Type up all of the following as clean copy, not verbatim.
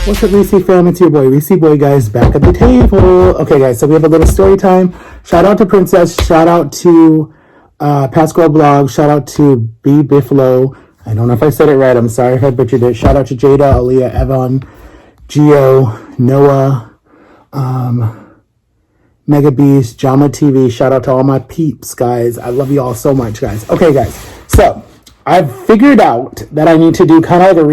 What's up, Reesie fam? It's your boy, Reesie Boy, guys, back at the table. Okay, guys, so we have a little story time. Shout out to Princess. Shout out to Pascal Blog. Shout out to B. Biffalo. I don't know if I said it right. I'm sorry if I butchered it. Shout out to Jada, Aaliyah, Evan, Gio, Noah, Mega Beast, Jama TV. Shout out to all my peeps, guys. I love you all so much, guys. Okay, guys. So I've figured out that I need to do kind of like a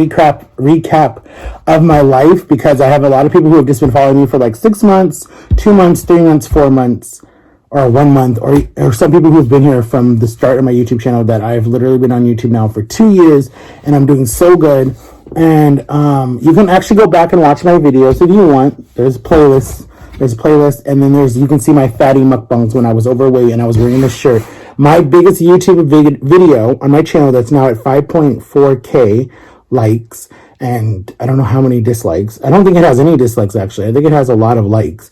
recap of my life, because I have a lot of people who have just been following me for like 6 months, 2 months, 3 months, 4 months, or 1 month, or some people who've been here from the start of my YouTube channel that I've literally been on YouTube now for 2 years, and I'm doing so good. And you can actually go back and watch my videos if you want. There's a playlist, and then you can see my fatty mukbangs when I was overweight and I was wearing this shirt. My biggest YouTube video on my channel that's now at 5.4K likes, and I don't know how many dislikes. I don't think it has any dislikes, actually. I think it has a lot of likes.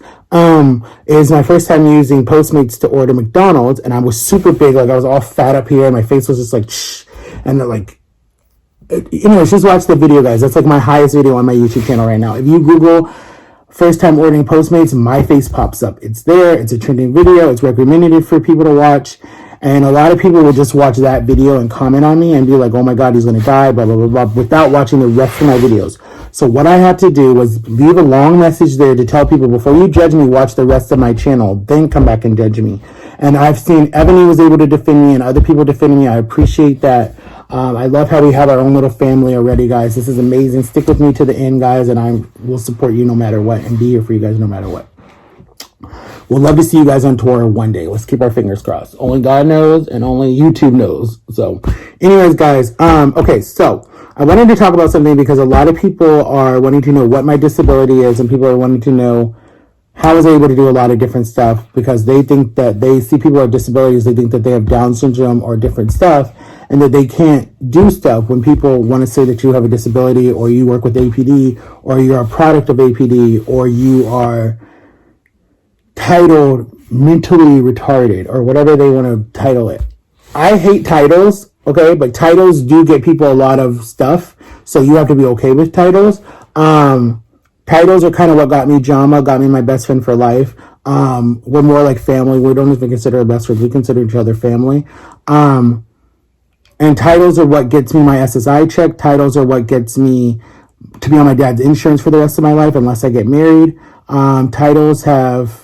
Is my first time using Postmates to order McDonald's, and I was super big. Like, I was all fat up here, and my face was just like, shh. And like, anyways, just watch the video, guys. That's like my highest video on my YouTube channel right now. If you Google first time ordering Postmates, my face pops up. It's there. It's a trending video. It's recommended for people to watch. And a lot of people will just watch that video and comment on me and be like, oh my God, he's going to die, blah, blah, blah, blah, without watching the rest of my videos. So what I had to do was leave a long message there to tell people, before you judge me, watch the rest of my channel, then come back and judge me. And I've seen Ebony was able to defend me and other people defending me. I appreciate that. I love how we have our own little family already, guys. This is amazing. Stick with me to the end, guys, and I will support you no matter what and be here for you guys no matter what. We'll love to see you guys on tour one day. Let's keep our fingers crossed. Only God knows and only YouTube knows. So anyways, guys, okay, so I wanted to talk about something because a lot of people are wanting to know what my disability is, and people are wanting to know how I was able to do a lot of different stuff, because they think that they see people with disabilities, they think that they have Down syndrome or different stuff, and that they can't do stuff. When people want to say that you have a disability, or you work with APD, or you're a product of APD, or you are titled mentally retarded, or whatever they want to title it. I hate titles, okay, but titles do get people a lot of stuff, so you have to be okay with titles. Titles are kind of what got me Jama, got me my best friend for life. We're more like family. We don't even consider our best friends. We consider each other family. And titles are what gets me my SSI check. Titles are what gets me to be on my dad's insurance for the rest of my life, unless I get married. Titles have...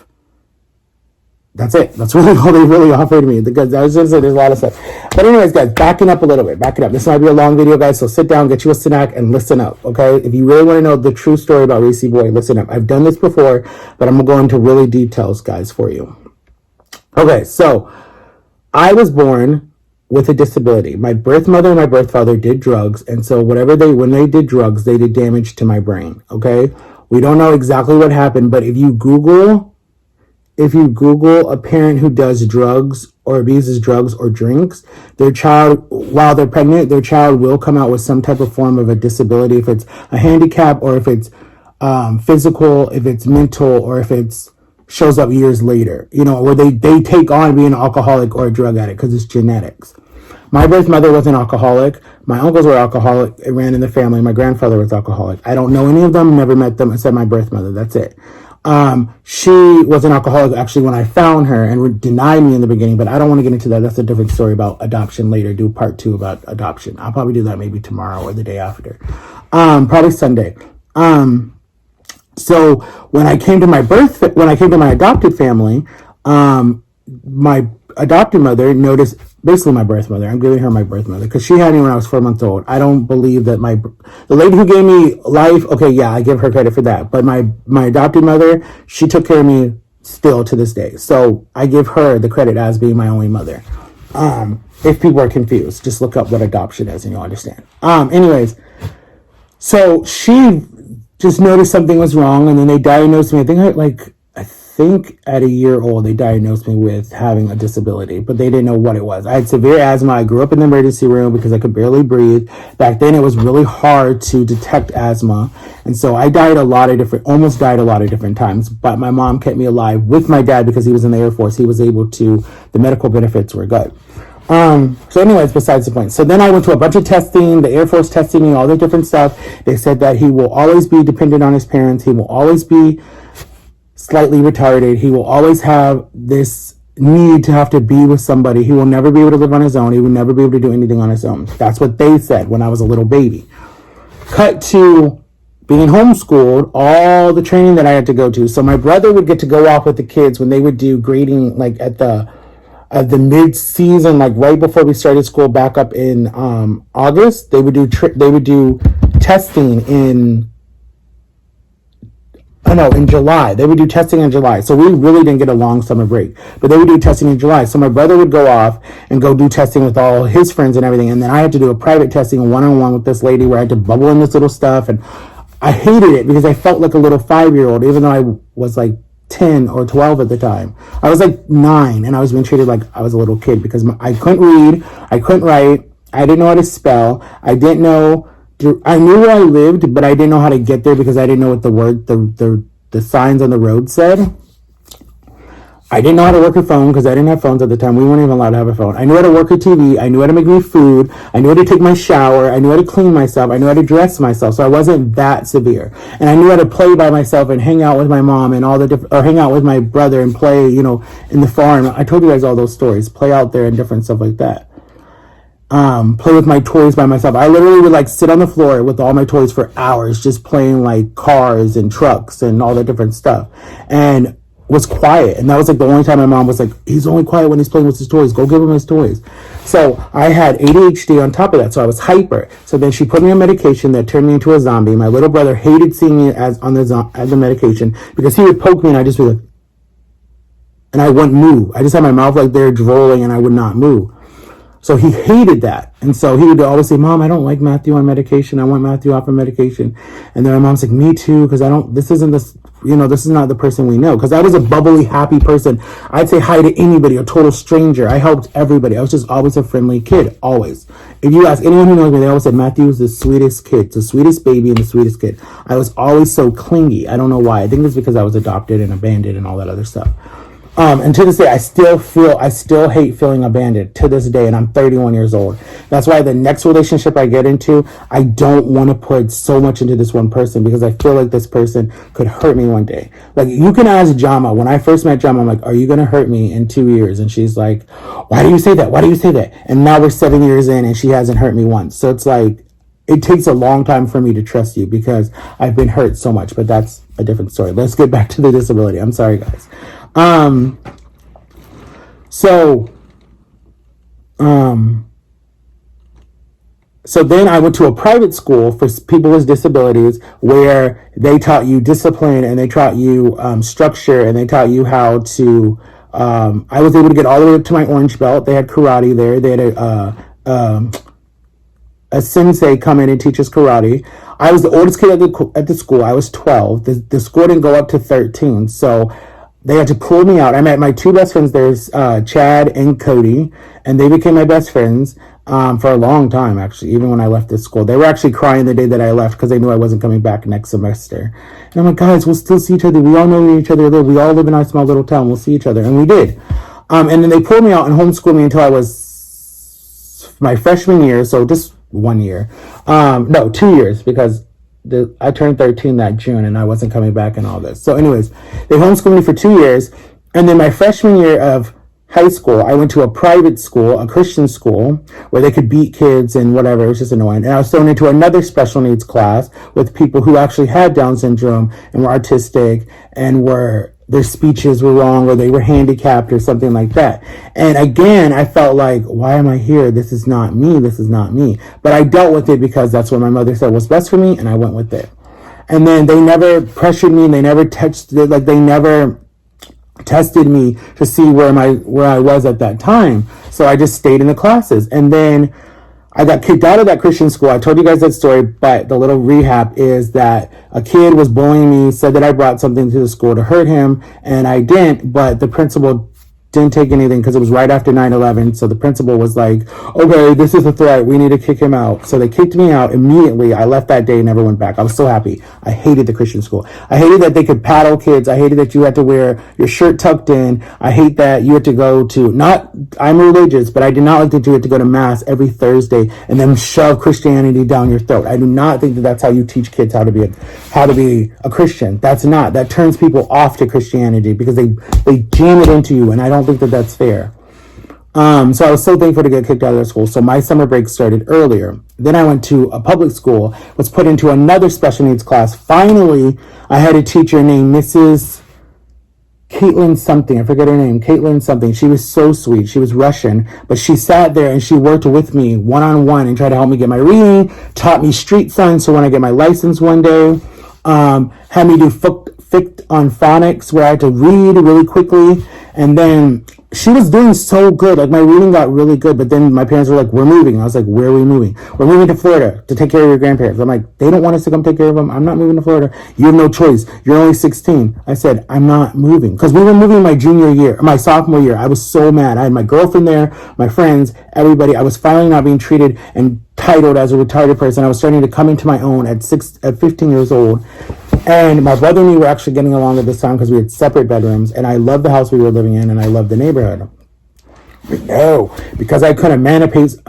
That's it. That's really all they really offered me, because I was just saying there's a lot of stuff. But anyways, guys, backing up a little bit. Back it up. This might be a long video, guys, so sit down, get you a snack, and listen up, okay? If you really want to know the true story about Reesie Boy, listen up. I've done this before, but I'm going to go into really details, guys, for you. Okay, so I was born with a disability. My birth mother and my birth father did drugs, and so when they did drugs, they did damage to my brain, okay? We don't know exactly what happened, but if you Google a parent who does drugs or abuses drugs or drinks, their child, while they're pregnant, their child will come out with some type of form of a disability, if it's a handicap, or if it's physical, if it's mental, or if it's shows up years later, where they take on being an alcoholic or a drug addict because it's genetics. My birth mother was an alcoholic. My uncles were alcoholic. It ran in the family. My grandfather was alcoholic. I don't know any of them, never met them, except my birth mother. That's it. She was an alcoholic actually when I found her, and denied me in the beginning, but I don't want to get into that. That's a different story about adoption later. Do part 2 about adoption. I'll probably do that maybe tomorrow or the day after. Probably Sunday. So when I came to my adopted family, my adopted mother noticed, basically my birth mother, I'm giving her my birth mother, because she had me when I was 4 months old. I don't believe that the lady who gave me life, okay, yeah, I give her credit for that. But my adopted mother, she took care of me still to this day. So I give her the credit as being my only mother. If people are confused, just look up what adoption is and you'll understand. Anyways, so she just noticed something was wrong, and then they diagnosed me. I think at a year old, they diagnosed me with having a disability, but they didn't know what it was. I had severe asthma. I grew up in the emergency room because I could barely breathe. Back then, it was really hard to detect asthma. And so I almost died a lot of different times, but my mom kept me alive with my dad because he was in the Air Force. He was able to, the medical benefits were good. So anyways, besides the point. So then I went to a bunch of testing, the Air Force tested me, all the different stuff. They said that he will always be dependent on his parents. He will always be slightly retarded. He will always have this need to have to be with somebody. He will never be able to live on his own. He will never be able to do anything on his own. That's what they said when I was a little baby. Cut to being homeschooled, all the training that I had to go to. So my brother would get to go off with the kids when they would do grading, like at the mid-season, like right before we started school back up in August. They would do testing in July. They would do testing in July. So we really didn't get a long summer break. But they would do testing in July. So my brother would go off and go do testing with all his friends and everything. And then I had to do a private testing one-on-one with this lady where I had to bubble in this little stuff. And I hated it because I felt like a little 5-year-old, even though I was like 10 or 12 at the time. I was like 9 and I was being treated like I was a little kid because I couldn't read, I couldn't write, I didn't know how to spell, I knew where I lived, but I didn't know how to get there because I didn't know what the signs on the road said. I didn't know how to work a phone because I didn't have phones at the time. We weren't even allowed to have a phone. I knew how to work a TV. I knew how to make me food. I knew how to take my shower. I knew how to clean myself. I knew how to dress myself. So I wasn't that severe. And I knew how to play by myself and hang out with my mom and or hang out with my brother and play, in the farm. I told you guys all those stories. Play out there and different stuff like that. Play with my toys by myself. I literally would sit on the floor with all my toys for hours, just playing like cars and trucks and all that different stuff. And was quiet. And that was the only time my mom was like, he's only quiet when he's playing with his toys. Go give him his toys. So I had ADHD on top of that. So I was hyper. So then she put me on medication that turned me into a zombie. My little brother hated seeing me as the medication because he would poke me and I'd just be like, and I wouldn't move. I just had my mouth there drooling and I would not move. So he hated that. And so he would always say, Mom, I don't like Matthew on medication. I want Matthew off of medication. And then my mom's like, me too, because this is not the person we know. Because I was a bubbly, happy person. I'd say hi to anybody, a total stranger. I helped everybody. I was just always a friendly kid, always. If you ask anyone who knows me, they always said Matthew was the sweetest kid, the sweetest baby and the sweetest kid. I was always so clingy. I don't know why. I think it's because I was adopted and abandoned and all that other stuff. And to this day, I still hate feeling abandoned to this day, and I'm 31 years old. That's why the next relationship I get into, I don't want to put so much into this one person because I feel like this person could hurt me one day. You can ask Jama. When I first met Jama, I'm like, are you going to hurt me in 2 years? And she's like, why do you say that? Why do you say that? And now we're 7 years in, and she hasn't hurt me once. So it's it takes a long time for me to trust you because I've been hurt so much, but that's a different story. Let's get back to the disability. I'm sorry, guys. So then I went to a private school for people with disabilities where they taught you discipline and they taught you structure and they taught you how to. I was able to get all the way up to my orange belt. They had karate there. They had a sensei come in and teach us karate. I was the oldest kid at the school. I was 12. The school didn't go up to 13. So they had to pull me out. I met my 2 best friends. There's Chad and Cody, and they became my best friends for a long time, actually, even when I left this school. They were actually crying the day that I left because they knew I wasn't coming back next semester. And I'm like, guys, we'll still see each other. We all know where each other live. We all live in our small little town. We'll see each other. And we did. And then they pulled me out and homeschooled me until I was my freshman year, so just 1 year. No, 2 years, because I turned 13 that June and I wasn't coming back and all this. So anyways, they homeschooled me for 2 years. And then my freshman year of high school, I went to a private school, a Christian school, where they could beat kids and whatever. It was just annoying. And I was thrown into another special needs class with people who actually had Down syndrome and were autistic and their speeches were wrong or they were handicapped or something like that. And again, I felt like, why am I here? This is not me. This is not me. But I dealt with it because that's what my mother said was best for me, and I went with it. And then they never pressured me. They never they never tested me to see where I was at that time. So I just stayed in the classes. And then I got kicked out of that Christian school. I told you guys that story, but the little rehab is that a kid was bullying me, said that I brought something to the school to hurt him, and I didn't, but the principal didn't take anything because it was right after 9/11. So the principal was like, okay, this is a threat. We need to kick him out. So they kicked me out immediately. I left that day and never went back. I was so happy. I hated the Christian school. I hated that they could paddle kids. I hated that you had to wear your shirt tucked in. I hate that you had to go to, not, I'm religious, but I did not like that you had to go to mass every Thursday and then shove Christianity down your throat. I do not think that that's how you teach kids how to be a Christian. That's not. That turns people off to Christianity because they jam it into you, and I don't think that that's fair. So I was so thankful to get kicked out of that school. So my summer break started earlier. Then I went to a public school, was put into another special needs class. Finally, I had a teacher named Mrs. Caitlin something. I forget her name. Caitlin something. She was so sweet. She was Russian, but she sat there and she worked with me one-on-one and tried to help me get my reading, taught me street signs so when I get my license one day, had me do fict on phonics where I had to read really quickly. And then she was doing so good. Like, my reading got really good, but then my parents were like, we're moving. I was like, where are we moving? We're moving to Florida to take care of your grandparents. I'm like, they don't want us to come take care of them. I'm not moving to Florida. You have no choice. You're only 16. I said, I'm not moving. Because we were moving my sophomore year. I was so mad. I had my girlfriend there, my friends, everybody. I was finally not being treated and titled as a retarded person. I was starting to come into my own at 15 years old. And my brother and me were actually getting along at this time because we had separate bedrooms, and I loved the house we were living in, and I loved the neighborhood. But no, because I couldn't manifest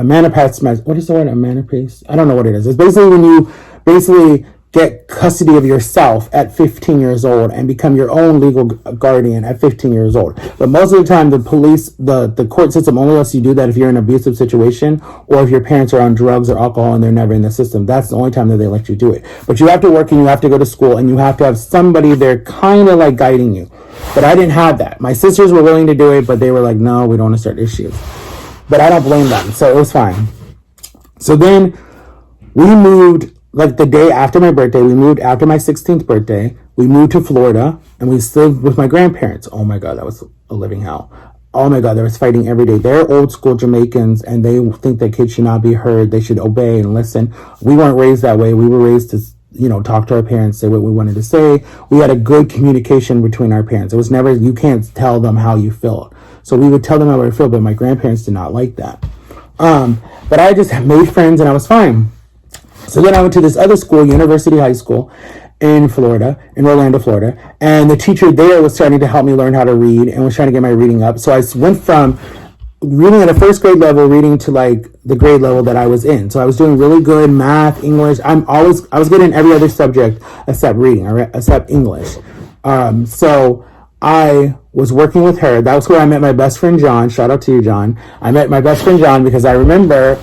my, what is the word, manifest? I don't know what it is. It's basically when you basically get custody of yourself at 15 years old and become your own legal guardian at 15 years old. But most of the time, the police, the court system only lets you do that if you're in an abusive situation or if your parents are on drugs or alcohol and they're never in the system. That's the only time that they let you do it. But you have to work and you have to go to school and you have to have somebody there kind of like guiding you. But I didn't have that. My sisters were willing to do it, but they were like, no, we don't want to start issues. But I don't blame them. So it was fine. So then we moved. Like the day after my birthday, we moved after my 16th birthday. We moved to Florida and we lived with my grandparents. Oh my God, that was a living hell. Oh my God, there was fighting every day. They're old school Jamaicans and they think that kids should not be heard. They should obey and listen. We weren't raised that way. We were raised to, talk to our parents, say what we wanted to say. We had a good communication between our parents. It was never, you can't tell them how you feel. So we would tell them how we feel, but my grandparents did not like that. But I just made friends and I was fine. So then I went to this other school, University High School in Florida, in Orlando, Florida. And the teacher there was starting to help me learn how to read and was trying to get my reading up. So I went from reading at a first grade level, reading to like the grade level that I was in. So I was doing really good math, English. I was good in every other subject except reading, except English. So I was working with her. That was where I met my best friend, John. Shout out to you, John. I met my best friend, John, because I remember,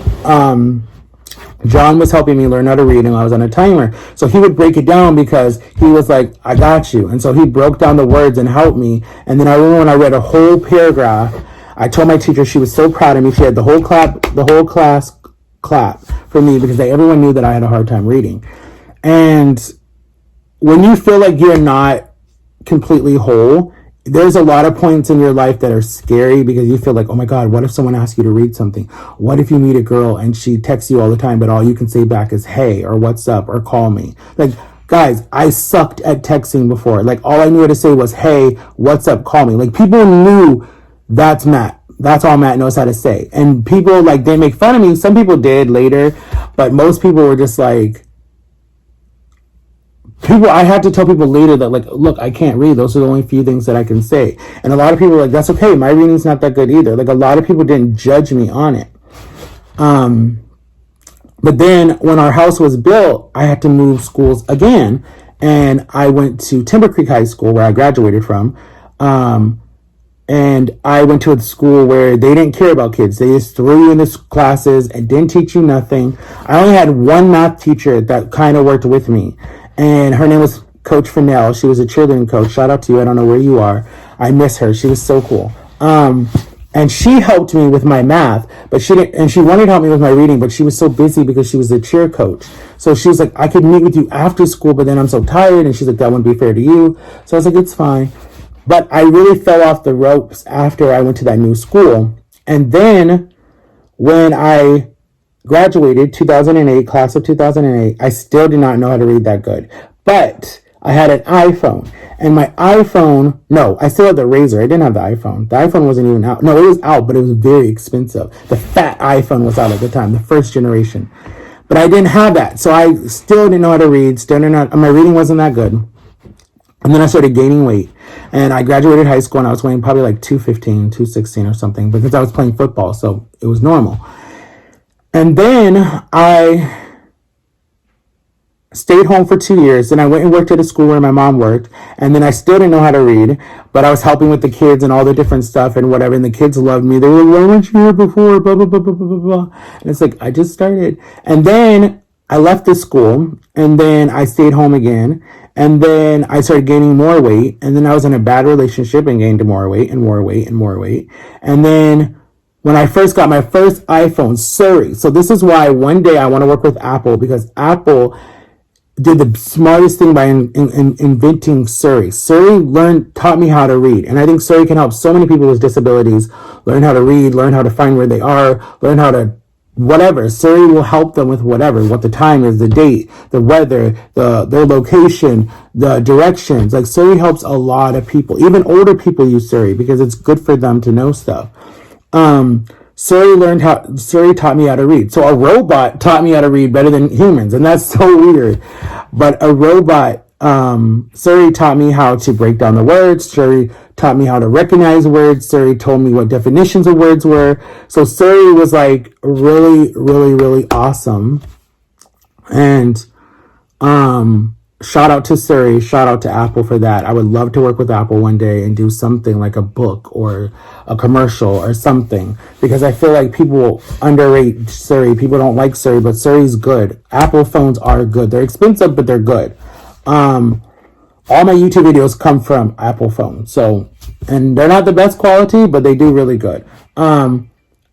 John was helping me learn how to read and I was on a timer. So he would break it down because he was like, I got you. And so he broke down the words and helped me. And then I remember when I read a whole paragraph, I told my teacher she was so proud of me. She had the whole class clap for me because everyone knew that I had a hard time reading. And when you feel like you're not completely whole, there's a lot of points in your life that are scary because you feel like, oh my God, what if someone asks you to read something? What if you meet a girl and she texts you all the time, but all you can say back is, hey, or what's up, or call me? Like, guys, I sucked at texting before. Like, all I knew how to say was, hey, what's up, call me. Like, people knew that's Matt. That's all Matt knows how to say. And people, like, they make fun of me. Some people did later, but most people were just like, I had to tell people later that, like, look, I can't read. Those are the only few things that I can say. And a lot of people were like, that's okay. My reading's not that good either. Like, a lot of people didn't judge me on it. But then when our house was built, I had to move schools again. And I went to Timber Creek High School, where I graduated from. And I went to a school where they didn't care about kids. They just threw you in the classes and didn't teach you nothing. I only had one math teacher that kind of worked with me. And her name was Coach Fennell. She was a cheerleading coach. Shout out to you. I don't know where you are. I miss her. She was so cool. And she helped me with my math, but she didn't, and she wanted to help me with my reading, but she was so busy because she was a cheer coach. So she was like, I could meet with you after school, but then I'm so tired. And she's like, that wouldn't be fair to you. So I was like, it's fine. But I really fell off the ropes after I went to that new school. And then when I graduated, 2008, class of 2008, I still did not know how to read that good. But I had an iPhone. And my iPhone, no, I still had the Razr. I didn't have the iPhone. The iPhone wasn't even out. No, it was out, but it was very expensive. The fat iPhone was out at the time, the first generation. But I didn't have that. So I still didn't know how to read. My reading wasn't that good. And then I started gaining weight. And I graduated high school and I was weighing probably like 215, 216 or something because I was playing football. So it was normal. And then I stayed home for 2 years. Then I went and worked at a school where my mom worked. And then I still didn't know how to read, but I was helping with the kids and all the different stuff and whatever. And the kids loved me. They were like, why weren't you here before? Blah, blah, blah, blah, blah, blah. And it's like, I just started. And then I left the school and then I stayed home again. And then I started gaining more weight. And then I was in a bad relationship and gained more weight and more weight and more weight. And then when I first got my first iPhone, Siri. So this is why one day I want to work with Apple, because Apple did the smartest thing by inventing Siri. Siri taught me how to read. And I think Siri can help so many people with disabilities learn how to read, learn how to find where they are, learn how to whatever. Siri will help them with whatever, what the time is, the date, the weather, their location, the directions. Like Siri helps a lot of people. Even older people use Siri because it's good for them to know stuff. Siri taught me how to read. So a robot taught me how to read better than humans, and that's so weird. But a robot, Siri taught me how to break down the words. Siri taught me how to recognize words. Siri told me what definitions of words were. So Siri was like really, really, really awesome. And shout out to Siri, shout out to Apple for that. I would love to work with Apple one day and do something like a book or a commercial or something, because I feel like people underrate Siri. People don't like Siri, but Siri's good. Apple phones are good. They're expensive, but they're good. All my YouTube videos come from Apple phones. So, and they're not the best quality, but they do really good. And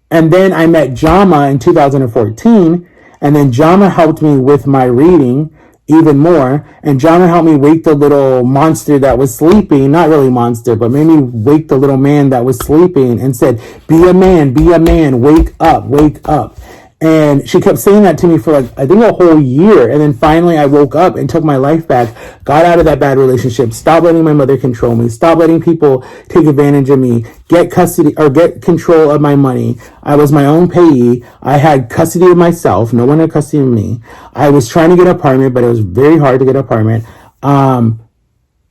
then I met Jama in 2014, and then Jama helped me with my reading even more. And Jama helped me wake the little monster that was sleeping, not really monster, but made me wake the little man that was sleeping and said, be a man, wake up, wake up. And she kept saying that to me for like, I think a whole year. And then finally I woke up and took my life back, got out of that bad relationship, stopped letting my mother control me, stopped letting people take advantage of me, get custody or get control of my money. I was my own payee. I had custody of myself. No one had custody of me. I was trying to get an apartment, but it was very hard to get an apartment.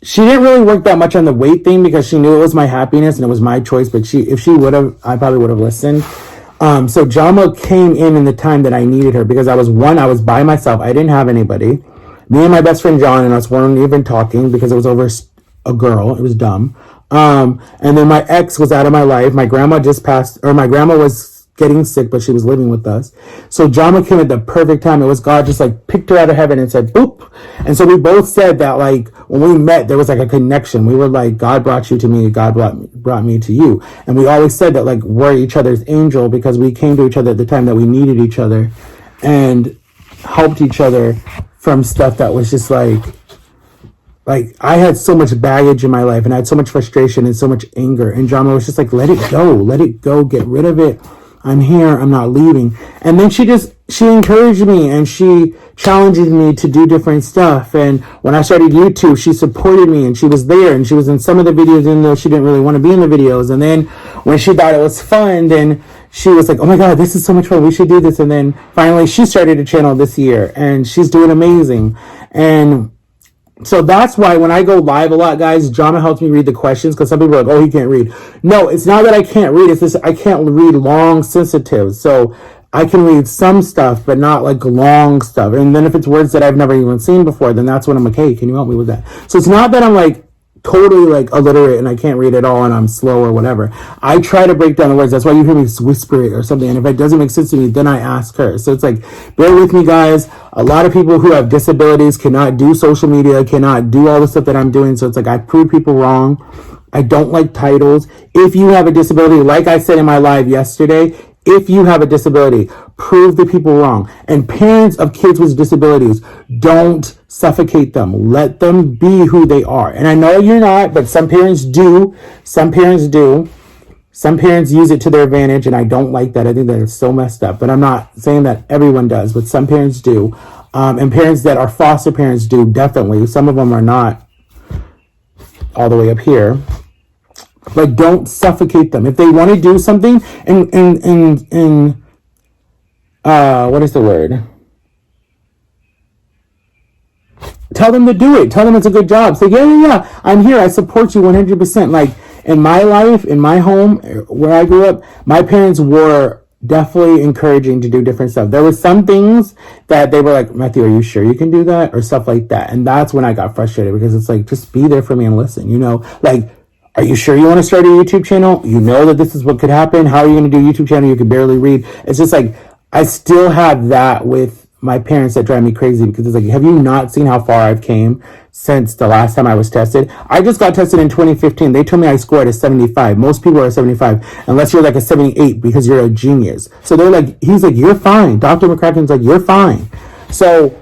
She didn't really work that much on the weight thing because she knew it was my happiness and it was my choice. But if she would have, I probably would have listened. So Jama came in the time that I needed her because I was by myself. I didn't have anybody. Me and my best friend John and us weren't even talking because it was over a girl. It was dumb. And then my ex was out of my life. My grandma just passed, or my grandma was getting sick, but she was living with us. So Jama came at the perfect time. It was God just like picked her out of heaven and said, boop. And so we both said that like when we met, there was like a connection. We were like, God brought you to me. God brought me to you. And we always said that like we're each other's angel because we came to each other at the time that we needed each other and helped each other from stuff that was just like I had so much baggage in my life and I had so much frustration and so much anger. And Jama was just like, let it go, get rid of it. I'm here, I'm not leaving. And then she encouraged me and she challenged me to do different stuff. And when I started YouTube, she supported me and she was there and she was in some of the videos even though she didn't really want to be in the videos. And then when she thought it was fun, then she was like, oh my God, this is so much fun. We should do this. And then finally she started a channel this year and she's doing amazing. And so that's why when I go live a lot, guys, Jama helps me read the questions because some people are like, oh, he can't read. No, it's not that I can't read. It's just I can't read long sensitive. So I can read some stuff, but not like long stuff. And then if it's words that I've never even seen before, then that's when I'm like, hey, can you help me with that? So it's not that I'm like totally like illiterate and I can't read at all and I'm slow or whatever. I try to break down the words. That's why you hear me whisper it or something. And if it doesn't make sense to me, then I ask her. So it's like, bear with me, guys. A lot of people who have disabilities cannot do social media, cannot do all the stuff that I'm doing. So it's like I prove people wrong. I don't like titles. If you have a disability, like I said in my live yesterday, if you have a disability, prove the people wrong. And parents of kids with disabilities, don't suffocate them. Let them be who they are. And I know you're not, but some parents do. Some parents do. Some parents use it to their advantage, and I don't like that. I think that it's so messed up. But I'm not saying that everyone does, but some parents do. And parents that are foster parents do, definitely. Some of them are not all the way up here. But don't suffocate them. If they want to do something, and what is the word? Tell them to do it. Tell them it's a good job. Say, yeah, I'm here. I support you 100%. Like, in my life, in my home, where I grew up, my parents were definitely encouraging to do different stuff. There were some things that they were like, Matthew, are you sure you can do that? Or stuff like that. And that's when I got frustrated, because it's like, just be there for me and listen, you know? Like, are you sure you want to start a YouTube channel? You know that this is what could happen. How are you going to do a YouTube channel? You can barely read. It's just like, I still have that with my parents that drive me crazy, because it's like, have you not seen how far I've came since the last time I was tested? I just got tested in 2015. They told me I scored a 75. Most people are 75, unless you're like a 78 because you're a genius. So they're like, he's like, you're fine. Dr. McCracken's like, you're fine. So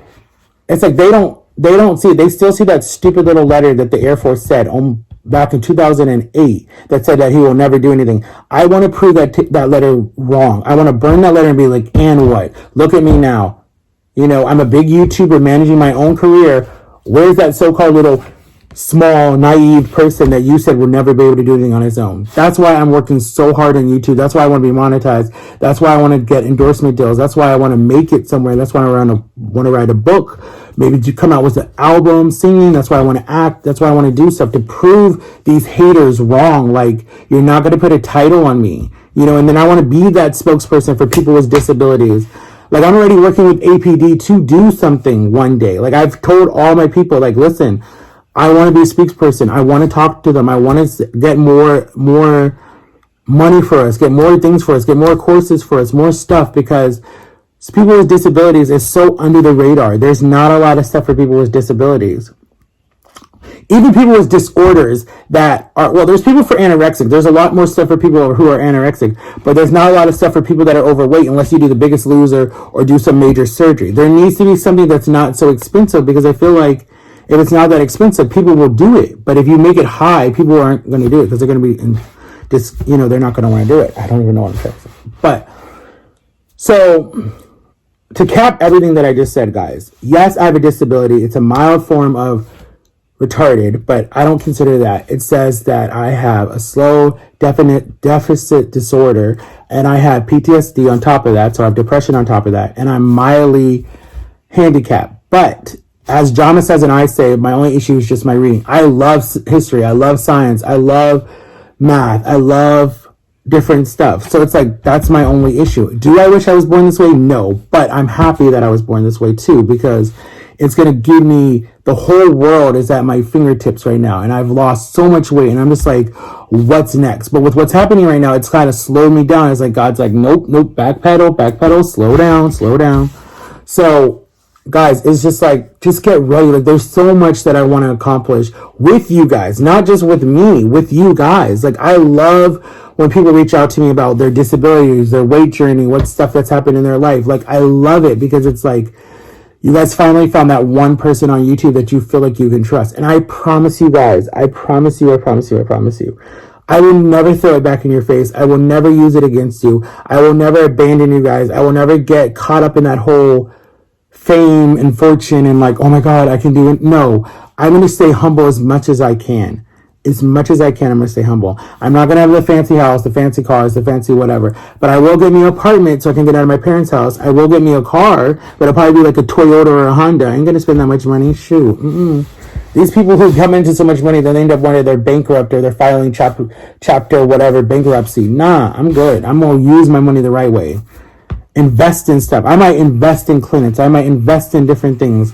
it's like, they don't see it. They still see that stupid little letter that the Air Force said back in 2008 that said that he will never do anything. I want to prove that letter wrong. I want to burn that letter and be like, and what? Look at me now. You know, I'm a big YouTuber managing my own career. Where's that so-called little small, naive person that you said would never be able to do anything on his own? That's why I'm working so hard on YouTube. That's why I want to be monetized. That's why I want to get endorsement deals. That's why I want to make it somewhere. That's why I want to write a book. Maybe to come out with an album singing. That's why I want to act. That's why I want to do stuff to prove these haters wrong. Like, you're not going to put a title on me, you know, and then I want to be that spokesperson for people with disabilities. Like, I'm already working with APD to do something one day. Like, I've told all my people, like, listen, I want to be a spokesperson. I want to talk to them. I want to get more money for us, get more things for us, get more courses for us, more stuff, because people with disabilities is so under the radar. There's not a lot of stuff for people with disabilities. Even people with disorders that are, well, there's people for anorexic. There's a lot more stuff for people who are anorexic, but there's not a lot of stuff for people that are overweight unless you do the Biggest Loser or do some major surgery. There needs to be something that's not so expensive, because I feel like if it's not that expensive, people will do it. But if you make it high, people aren't going to do it, because they're going to be in this, you know, they're not going to want to do it. I don't even know what I'm saying. But so to cap everything that I just said, guys, yes, I have a disability. It's a mild form of retarded, but I don't consider that. It says that I have a slow deficit disorder, and I have PTSD on top of that, so I have depression on top of that, and I'm mildly handicapped. But as Jama says and I say, my only issue is just my reading. I love history, I love science, I love math, I love different stuff. So it's like, that's my only issue. Do I wish I was born this way? No, but I'm happy that I was born this way too, because it's going to give me, the whole world is at my fingertips right now, and I've lost so much weight, and I'm just like, what's next? But with what's happening right now, it's kind of slowed me down. It's like, God's like, nope, backpedal, slow down. So guys, it's just like, just get ready. Like, there's so much that I want to accomplish with you guys, not just with me, with you guys. Like, I love when people reach out to me about their disabilities, their weight journey, what stuff that's happened in their life. Like, I love it, because it's like, you guys finally found that one person on YouTube that you feel like you can trust. And I promise you guys, I promise you, I will never throw it back in your face. I will never use it against you. I will never abandon you guys. I will never get caught up in that whole fame and fortune and like, oh my God, I can do it. No, I'm going to stay humble as much as I can. As much as I can, I'm going to stay humble. I'm not going to have the fancy house, the fancy cars, the fancy whatever. But I will get me an apartment so I can get out of my parents' house. I will get me a car, but it'll probably be like a Toyota or a Honda. I ain't going to spend that much money. Shoot. These people who come into so much money, then they end up wondering they're bankrupt or they're filing chapter whatever bankruptcy. Nah, I'm good. I'm going to use my money the right way. Invest in stuff. I might invest in clinics. I might invest in different things.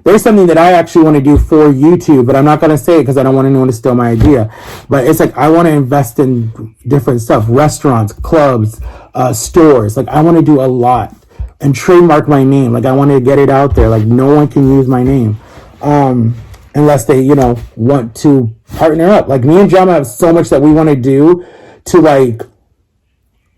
There's something that I actually want to do for YouTube, but I'm not going to say it because I don't want anyone to steal my idea. But it's like, I want to invest in different stuff, restaurants, clubs, stores. Like, I want to do a lot and trademark my name. Like, I want to get it out there. Like, no one can use my name, unless they, you know, want to partner up. Like, me and Jama have so much that we want to do to like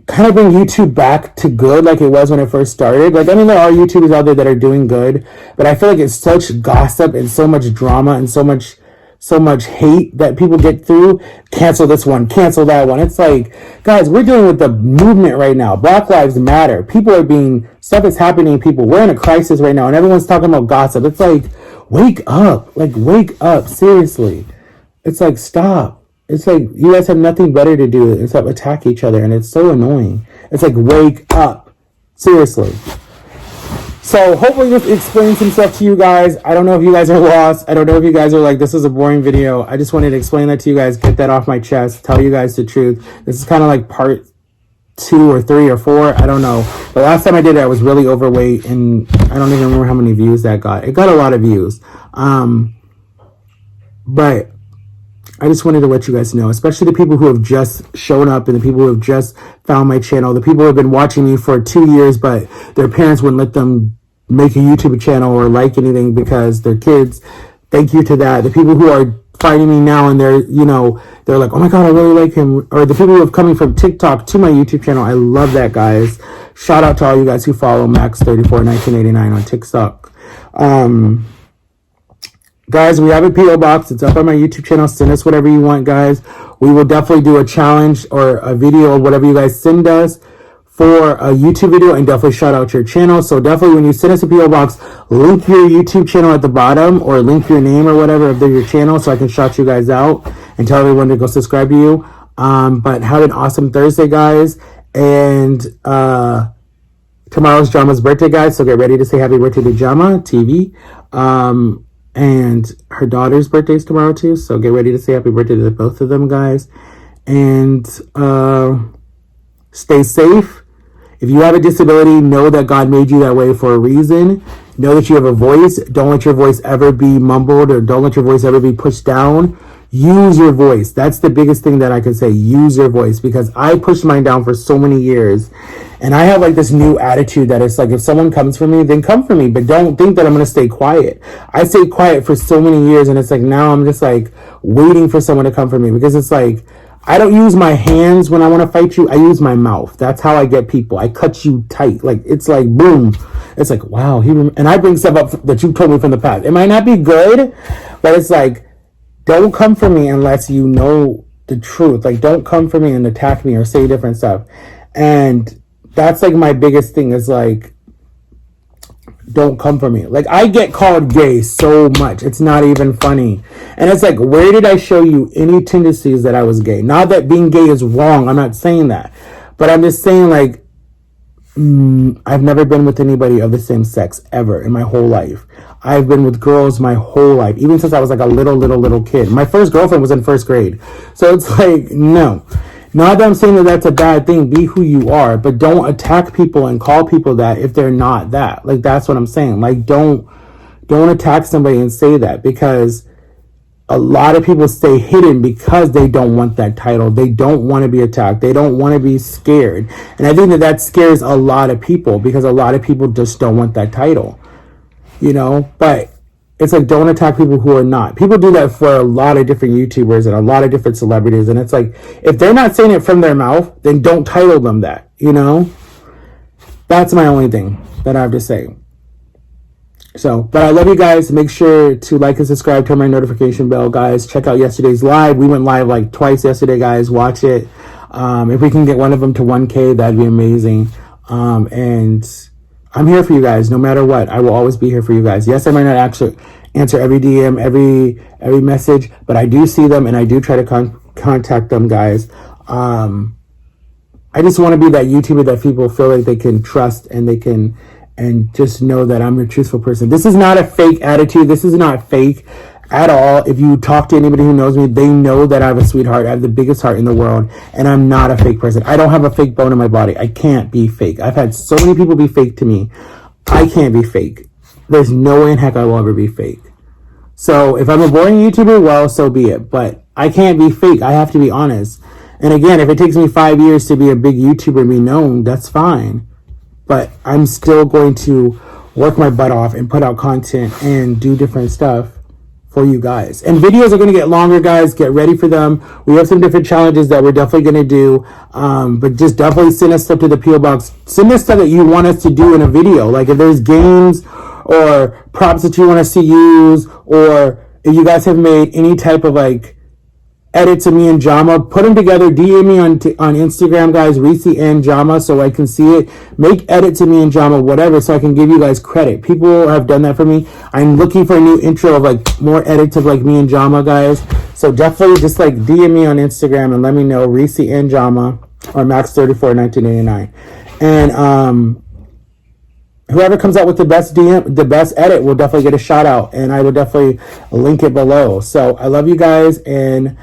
kind of bring YouTube back to good like it was when it first started. Like, I mean, there are YouTubers out there that are doing good, but I feel like it's such gossip and so much drama and so much so much hate that people get through. Cancel this one, cancel that one. It's like, guys, we're dealing with the movement right now. Black Lives Matter. Stuff is happening. People, we're in a crisis right now, and everyone's talking about gossip. It's like, wake up. Like, wake up. Seriously. It's like, stop. It's like, you guys have nothing better to do except attack each other, and it's so annoying. It's like, wake up. Seriously. So hopefully this explains some stuff to you guys. I don't know if you guys are lost. I don't know if you guys are like, this is a boring video. I just wanted to explain that to you guys, get that off my chest, tell you guys the truth. This is kind of like part 2 or 3 or 4. I don't know. The last time I did it, I was really overweight, and I don't even remember how many views that got. It got a lot of views. But I just wanted to let you guys know, especially the people who have just shown up and the people who have just found my channel, the people who have been watching me for 2 years, but their parents wouldn't let them make a YouTube channel or like anything because they're kids. Thank you to that. The people who are finding me now and they're like, oh my God, I really like him. Or the people who have coming from TikTok to my YouTube channel. I love that, guys. Shout out to all you guys who follow Max341989 on TikTok. Guys, we have a P.O. box. It's up on my YouTube channel. Send us whatever you want, guys. We will definitely do a challenge or a video or whatever you guys send us for a YouTube video, and definitely shout out your channel. So definitely when you send us a P.O. box, link your YouTube channel at the bottom or link your name or whatever of your channel so I can shout you guys out and tell everyone to go subscribe to you. But have an awesome Thursday, guys. And tomorrow's Jama's birthday, guys. So get ready to say happy birthday to Jama TV. And her daughter's birthday is tomorrow too, so get ready to say happy birthday to both of them, guys. And stay safe. If you have a disability, know that God made you that way for a reason. Know that you have a voice. Don't let your voice ever be mumbled, or don't let your voice ever be pushed down. Use your voice. That's the biggest thing that I can say. Use your voice, because I pushed mine down for so many years. And I have like this new attitude that it's like, if someone comes for me, then come for me. But don't think that I'm going to stay quiet. I stayed quiet for so many years, and it's like now I'm just like waiting for someone to come for me, because it's like, I don't use my hands when I want to fight you. I use my mouth. That's how I get people. I cut you tight. Like, it's like, boom. It's like, wow. And I bring stuff up that you told me from the past. It might not be good, but it's like, don't come for me unless you know the truth. Like, don't come for me and attack me or say different stuff. And that's like my biggest thing is like, don't come for me. Like, I get called gay so much. It's not even funny. And it's like, where did I show you any tendencies that I was gay? Not that being gay is wrong. I'm not saying that. But I'm just saying, like, I've never been with anybody of the same sex ever in my whole life. I've been with girls my whole life, even since I was like a little kid. My first girlfriend was in first grade. So it's like, no. Not that I'm saying that that's a bad thing. Be who you are, but don't attack people and call people that if they're not that. Like, that's what I'm saying. Like, don't attack somebody and say that, because a lot of people stay hidden because they don't want that title. They don't want to be attacked. They don't want to be scared. And I think that scares a lot of people, because a lot of people just don't want that title, you know? But it's like, don't attack people who are not. People do that for a lot of different YouTubers and a lot of different celebrities. And it's like, if they're not saying it from their mouth, then don't title them that, you know? That's my only thing that I have to say. So, but I love you guys. Make sure to like and subscribe, turn my notification bell, guys. Check out yesterday's live. We went live like twice yesterday, guys. Watch it. If we can get one of them to 1K, that'd be amazing. And I'm here for you guys, no matter what. I will always be here for you guys. Yes, I might not actually answer every DM, every message, but I do see them and I do try to contact them, guys. I just want to be that YouTuber that people feel like they can trust and just know that I'm a truthful person. This is not a fake attitude. This is not fake at all. If you talk to anybody who knows me, they know that I have a sweetheart. I have the biggest heart in the world, and I'm not a fake person. I don't have a fake bone in my body. I can't be fake. I've had so many people be fake to me. I can't be fake. There's no way in heck I will ever be fake. So if I'm a boring YouTuber, well, so be it. But I can't be fake. I have to be honest. And again, if it takes me 5 years to be a big YouTuber and be known, that's fine. But I'm still going to work my butt off and put out content and do different stuff for you guys. And videos are going to get longer, guys. Get ready for them. We have some different challenges that we're definitely going to do. But just definitely send us stuff to the P.O. box. Send us stuff that you want us to do in a video. Like if there's games or props that you want us to use, or if you guys have made any type of like edits of me and Jama, put them together. DM me on Instagram, guys, Reesie and Jama, so I can see it. Make edits of me and Jama, whatever, so I can give you guys credit. People have done that for me. I'm looking for a new intro of like more edits of like me and Jama, guys. So definitely just like DM me on Instagram and let me know, Reesie and Jama or Max341989. And whoever comes out with the best DM, the best edit will definitely get a shout out, and I will definitely link it below. So I love you guys, and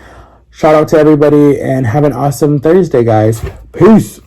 shout out to everybody, and have an awesome Thursday, guys. Peace.